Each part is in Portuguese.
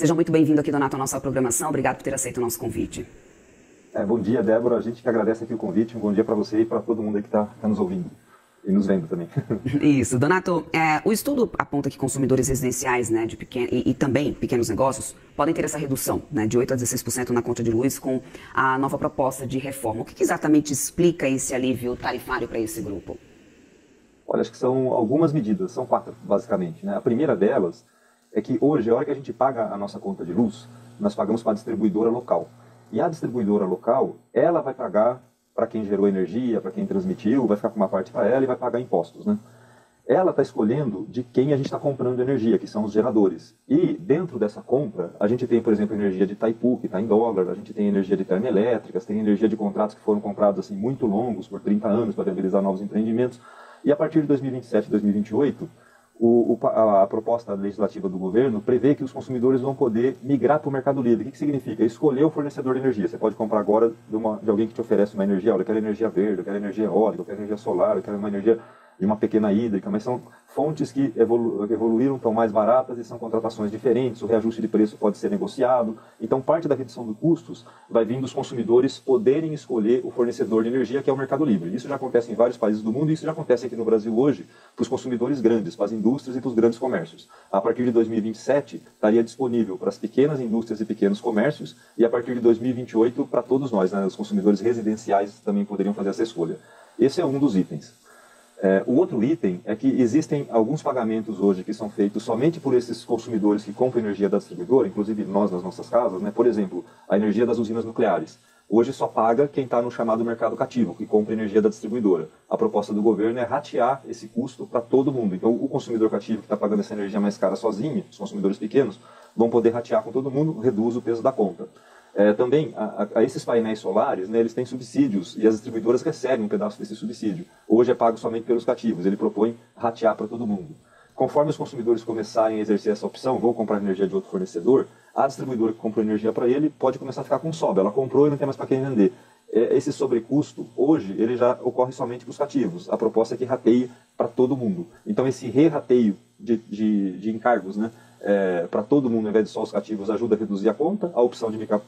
Seja muito bem-vindo aqui, Donato, à nossa programação. Obrigado por ter aceito o nosso convite. Bom dia, Débora. A gente que agradece aqui o convite. Um bom dia para você e para todo mundo aí que está nos ouvindo. E nos vendo também. Isso. Donato, o estudo aponta que consumidores residenciais, né, e também pequenos negócios podem ter essa redução, né, de 8% a 16% na conta de luz com a nova proposta de reforma. O que exatamente explica esse alívio tarifário para esse grupo? Olha, acho que são algumas medidas, são 4 basicamente, né? A primeira delas é que hoje, a hora que a gente paga a nossa conta de luz, nós pagamos para a distribuidora local. E a distribuidora local, ela vai pagar para quem gerou energia, para quem transmitiu, vai ficar com uma parte para ela e vai pagar impostos, né? Ela está escolhendo de quem a gente está comprando energia, que são os geradores. E dentro dessa compra, a gente tem, por exemplo, energia de Itaipu, que está em dólar, a gente tem energia de termoelétricas, tem energia de contratos que foram comprados assim, muito longos, por 30 anos, para viabilizar novos empreendimentos. E a partir de 2027 e 2028, a proposta legislativa do governo prevê que os consumidores vão poder migrar para o Mercado Livre. O que significa? Escolher o fornecedor de energia. Você pode comprar agora de alguém que te oferece uma energia. Olha, eu quero energia verde, eu quero energia eólica, eu quero energia solar, eu quero uma energia de uma pequena hídrica, mas são fontes que evoluíram, estão mais baratas e são contratações diferentes, o reajuste de preço pode ser negociado. Então, parte da redução de custos vai vir dos consumidores poderem escolher o fornecedor de energia, que é o Mercado Livre. Isso já acontece em vários países do mundo e isso já acontece aqui no Brasil hoje para os consumidores grandes, para as indústrias e para os grandes comércios. A partir de 2027, estaria disponível para as pequenas indústrias e pequenos comércios e a partir de 2028 para todos nós, né? Os consumidores residenciais também poderiam fazer essa escolha. Esse é um dos itens. O outro item é que existem alguns pagamentos hoje que são feitos somente por esses consumidores que compram energia da distribuidora, inclusive nós nas nossas casas, né? Por exemplo, a energia das usinas nucleares. Hoje só paga quem está no chamado mercado cativo, que compra energia da distribuidora. A proposta do governo é ratear esse custo para todo mundo. Então, o consumidor cativo que está pagando essa energia mais cara sozinho, os consumidores pequenos, vão poder ratear com todo mundo, reduz o peso da conta. Também, a esses painéis solares, né, eles têm subsídios e as distribuidoras recebem um pedaço desse subsídio. Hoje é pago somente pelos cativos, ele propõe ratear para todo mundo. Conforme os consumidores começarem a exercer essa opção, vou comprar energia de outro fornecedor, a distribuidora que comprou energia para ele pode começar a ficar com sobra. Ela comprou e não tem mais para quem vender. Esse sobrecusto, hoje, ele já ocorre somente para os cativos. A proposta é que rateie para todo mundo. Então, esse re-rateio de encargos, né, para todo mundo, ao invés de só os cativos, ajuda a reduzir a conta. A opção de migrar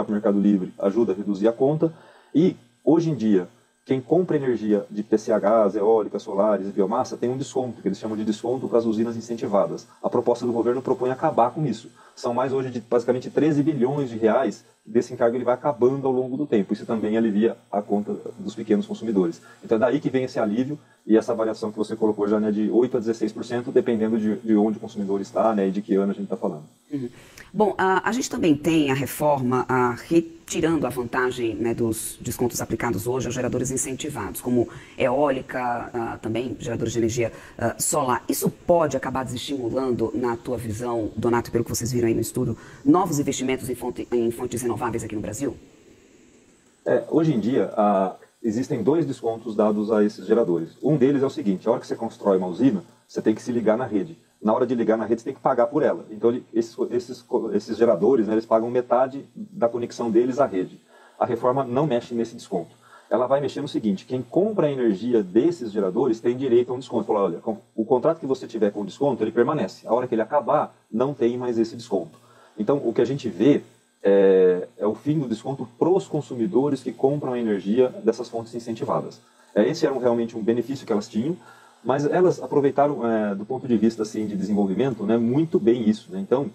para o Mercado Livre ajuda a reduzir a conta. E, hoje em dia, quem compra energia de PCHs, eólicas, solares e biomassa tem um desconto, que eles chamam de desconto para as usinas incentivadas. A proposta do governo propõe acabar com isso. São mais hoje de basicamente 13 bilhões de reais, desse encargo ele vai acabando ao longo do tempo. Isso também alivia a conta dos pequenos consumidores. Então é daí que vem esse alívio e essa variação que você colocou já, né, de 8% a 16%, dependendo de onde o consumidor está, né, e de que ano a gente está falando. Uhum. Bom, a gente também tem a reforma retirando a vantagem, né, dos descontos aplicados hoje aos geradores incentivados, como eólica, também geradores de energia solar. Isso pode acabar desestimulando, na tua visão, Donato, pelo que vocês viram aí no estudo, novos investimentos em fontes renováveis aqui no Brasil? Hoje em dia, existem 2 descontos dados a esses geradores. Um deles é o seguinte: a hora que você constrói uma usina, você tem que se ligar na rede. Na hora de ligar na rede, você tem que pagar por ela. Então, esses geradores, né, eles pagam metade da conexão deles à rede. A reforma não mexe nesse desconto. Ela vai mexer no seguinte: quem compra a energia desses geradores tem direito a um desconto. Fala, olha, o contrato que você tiver com desconto, ele permanece. A hora que ele acabar, não tem mais esse desconto. Então, o que a gente vê é o fim do desconto para os consumidores que compram a energia dessas fontes incentivadas. Esse era realmente um benefício que elas tinham, mas elas aproveitaram, do ponto de vista assim, de desenvolvimento, né, muito bem isso. Né? Então,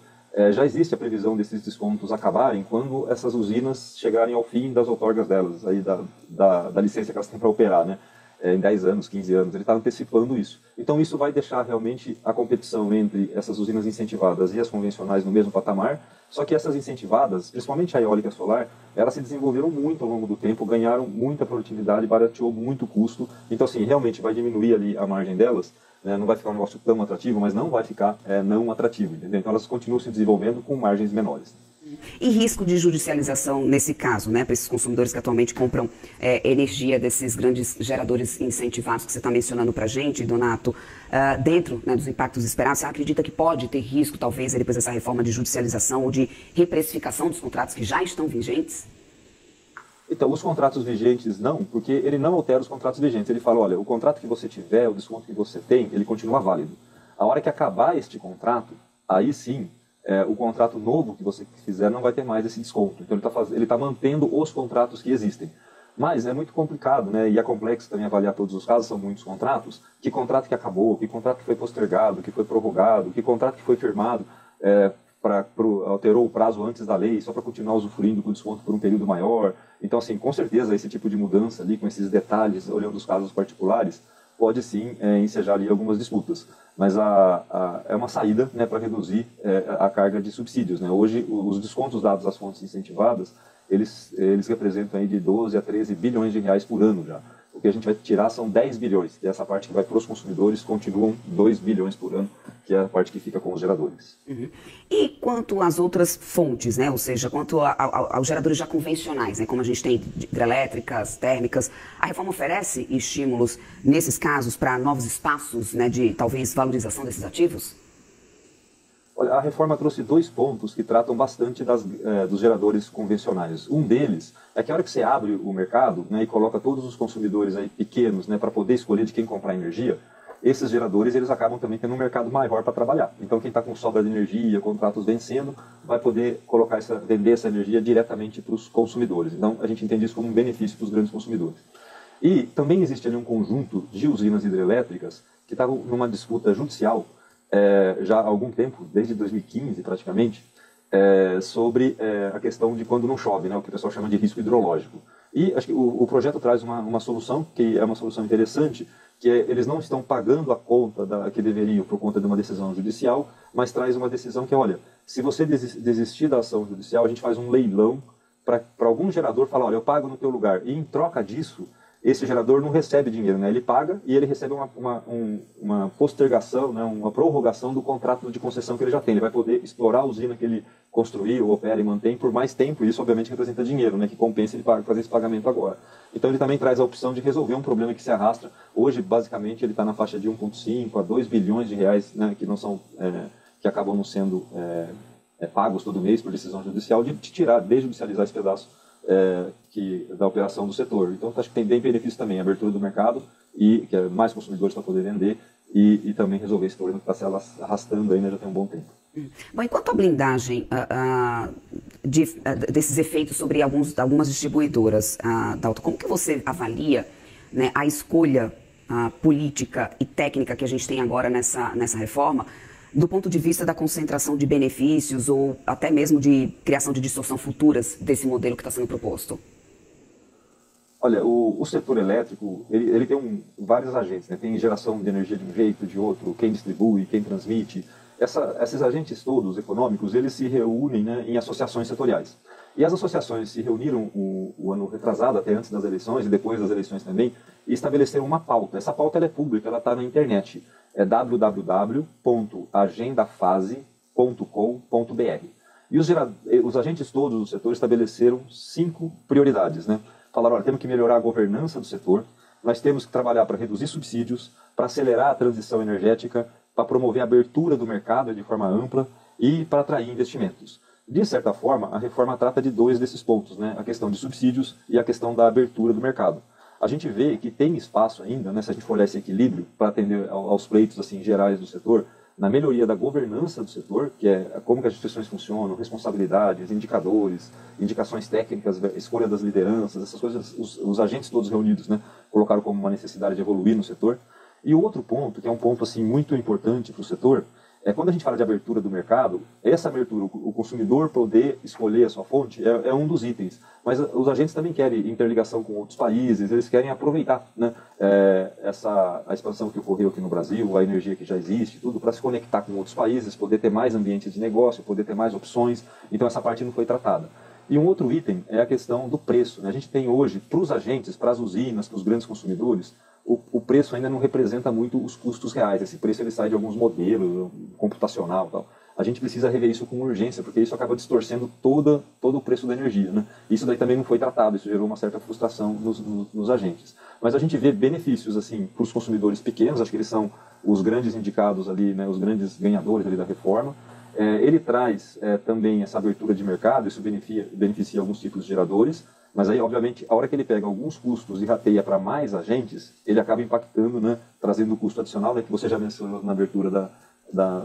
já existe a previsão desses descontos acabarem quando essas usinas chegarem ao fim das outorgas delas, aí da licença que elas têm para operar, né? Em 10 anos, 15 anos. Ele está antecipando isso. Então, isso vai deixar realmente a competição entre essas usinas incentivadas e as convencionais no mesmo patamar, só que essas incentivadas, principalmente a eólica solar, elas se desenvolveram muito ao longo do tempo, ganharam muita produtividade, barateou muito o custo. Então, assim, realmente vai diminuir ali a margem delas, né? Não vai ficar um negócio tão atrativo, mas não vai ficar não atrativo, entendeu? Então, elas continuam se desenvolvendo com margens menores. E risco de judicialização nesse caso, né, para esses consumidores que atualmente compram energia desses grandes geradores incentivados que você está mencionando para a gente, Donato, dentro, né, dos impactos esperados, você acredita que pode ter risco, talvez, depois dessa reforma de judicialização ou de reprecificação dos contratos que já estão vigentes? Então, os contratos vigentes não, porque ele não altera os contratos vigentes. Ele fala, olha, o contrato que você tiver, o desconto que você tem, ele continua válido. A hora que acabar este contrato, aí sim, o contrato novo que você fizer não vai ter mais esse desconto. Então ele tá mantendo os contratos que existem. Mas é muito complicado, né? E é complexo também avaliar todos os casos, são muitos contratos. Que contrato que acabou, que contrato que foi postergado, que foi prorrogado, que contrato que foi firmado, alterou o prazo antes da lei, só para continuar usufruindo com desconto por um período maior. Então, assim, com certeza, esse tipo de mudança ali, com esses detalhes, olhando os casos particulares, pode sim ensejar ali algumas disputas. Mas é uma saída, né, para reduzir a carga de subsídios, né? Hoje, os descontos dados às fontes incentivadas, eles representam aí de 12 a 13 bilhões de reais por ano já. O que a gente vai tirar são 10 bilhões. E essa parte que vai para os consumidores continuam 2 bilhões por ano, que é a parte que fica com os geradores. Uhum. E quanto às outras fontes, né? Ou seja, quanto aos geradores já convencionais, né? Como a gente tem hidrelétricas, térmicas, a reforma oferece estímulos nesses casos para novos espaços, né, de talvez valorização desses ativos? Olha, a reforma trouxe 2 pontos que tratam bastante dos geradores convencionais. Um deles é que a hora que você abre o mercado, né, e coloca todos os consumidores aí pequenos, né, para poder escolher de quem comprar energia, esses geradores eles acabam também tendo um mercado maior para trabalhar. Então quem está com sobra de energia, contratos vencendo, vai poder vender essa energia diretamente para os consumidores. Então a gente entende isso como um benefício para os grandes consumidores. E também existe ali um conjunto de usinas hidrelétricas que estavam numa disputa judicial já há algum tempo, desde 2015 praticamente, sobre a questão de quando não chove, né, o que o pessoal chama de risco hidrológico. E acho que o projeto traz uma solução, que é uma solução interessante, que eles não estão pagando a conta que deveriam por conta de uma decisão judicial, mas traz uma decisão que, olha, se você desistir da ação judicial, a gente faz um leilão para algum gerador falar, olha, eu pago no teu lugar. E em troca disso, esse gerador não recebe dinheiro, né? Ele paga e ele recebe uma postergação, né? Uma prorrogação do contrato de concessão que ele já tem. Ele vai poder explorar a usina que ele construiu, opera e mantém por mais tempo, e isso obviamente representa dinheiro, né? Que compensa ele fazer esse pagamento agora. Então ele também traz a opção de resolver um problema que se arrasta. Hoje, basicamente, ele está na faixa de 1,5 a 2 bilhões de reais, né? Que não são, que acabam não sendo pagos todo mês por decisão judicial, de tirar, desjudicializar esse pedaço da operação do setor. Então, acho que tem bem benefício também, a abertura do mercado e que é mais consumidores para poder vender e também resolver esse problema que está se arrastando ainda já tem um bom tempo. Bom, enquanto a blindagem desses efeitos sobre algumas distribuidoras, Dalton, como que você avalia, né, a escolha política e técnica que a gente tem agora nessa reforma, do ponto de vista da concentração de benefícios ou até mesmo de criação de distorção futuras desse modelo que está sendo proposto? Olha, o setor elétrico, ele tem vários agentes, né? Tem geração de energia de um jeito, de outro, quem distribui, quem transmite. Esses agentes todos econômicos, eles se reúnem, né, em associações setoriais. E as associações se reuniram o ano retrasado, até antes das eleições e depois das eleições também, e estabeleceram uma pauta. Essa pauta ela é pública, ela está na internet. É www.agendafase.com.br. E os agentes todos do setor estabeleceram 5 prioridades, né? Falaram, olha, temos que melhorar a governança do setor, nós temos que trabalhar para reduzir subsídios, para acelerar a transição energética, para promover a abertura do mercado de forma ampla e para atrair investimentos. De certa forma, a reforma trata de 2 desses pontos, né? A questão de subsídios e a questão da abertura do mercado. A gente vê que tem espaço ainda, né, se a gente for olhar esse equilíbrio, para atender aos pleitos assim, gerais do setor, na melhoria da governança do setor, que é como que as instituições funcionam, responsabilidades, indicadores, indicações técnicas, escolha das lideranças, essas coisas, os agentes todos reunidos, né, colocaram como uma necessidade de evoluir no setor. E o outro ponto, que é um ponto assim, muito importante para o setor, quando a gente fala de abertura do mercado, essa abertura, o consumidor poder escolher a sua fonte, é um dos itens. Mas os agentes também querem interligação com outros países, eles querem aproveitar, né, a expansão que ocorreu aqui no Brasil, a energia que já existe, tudo para se conectar com outros países, poder ter mais ambientes de negócio, poder ter mais opções. Então essa parte não foi tratada. E um outro item é a questão do preço, né? A gente tem hoje, para os agentes, para as usinas, para os grandes consumidores, o preço ainda não representa muito os custos reais. Esse preço ele sai de alguns modelos, computacional e tal. A gente precisa rever isso com urgência, porque isso acaba distorcendo todo o preço da energia, né? Isso daí também não foi tratado, isso gerou uma certa frustração nos agentes. Mas a gente vê benefícios assim, para os consumidores pequenos, acho que eles são os grandes indicados ali, né, os grandes ganhadores ali da reforma. Ele traz também essa abertura de mercado, isso beneficia alguns tipos de geradores, mas aí, obviamente, a hora que ele pega alguns custos e rateia para mais agentes, ele acaba impactando, né, trazendo o custo adicional, né, que você já mencionou na abertura da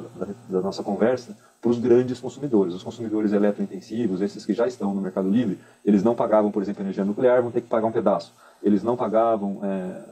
nossa conversa, para os grandes consumidores. Os consumidores eletrointensivos, esses que já estão no Mercado Livre, eles não pagavam, por exemplo, energia nuclear, vão ter que pagar um pedaço. Eles não pagavam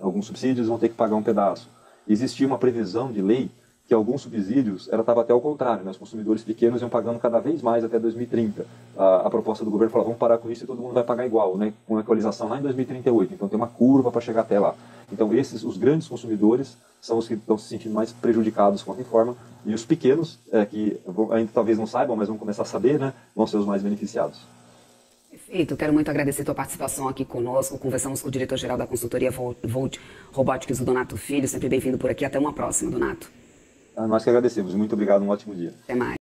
alguns subsídios, vão ter que pagar um pedaço. Existia uma previsão de lei que alguns subsídios estava até ao contrário, né? Os consumidores pequenos iam pagando cada vez mais até 2030. A proposta do governo falava, vamos parar com isso e todo mundo vai pagar igual, né? Com equalização lá em 2038. Então tem uma curva para chegar até lá. Então os grandes consumidores, são os que estão se sentindo mais prejudicados com a reforma, e os pequenos, que ainda talvez não saibam, mas vão começar a saber, né? Vão ser os mais beneficiados. Perfeito, quero muito agradecer a tua participação aqui conosco. Conversamos com o diretor-geral da consultoria Volt Robotics, o Donato Filho. Sempre bem-vindo por aqui. Até uma próxima, Donato. Nós que agradecemos. Muito obrigado, um ótimo dia. Até mais.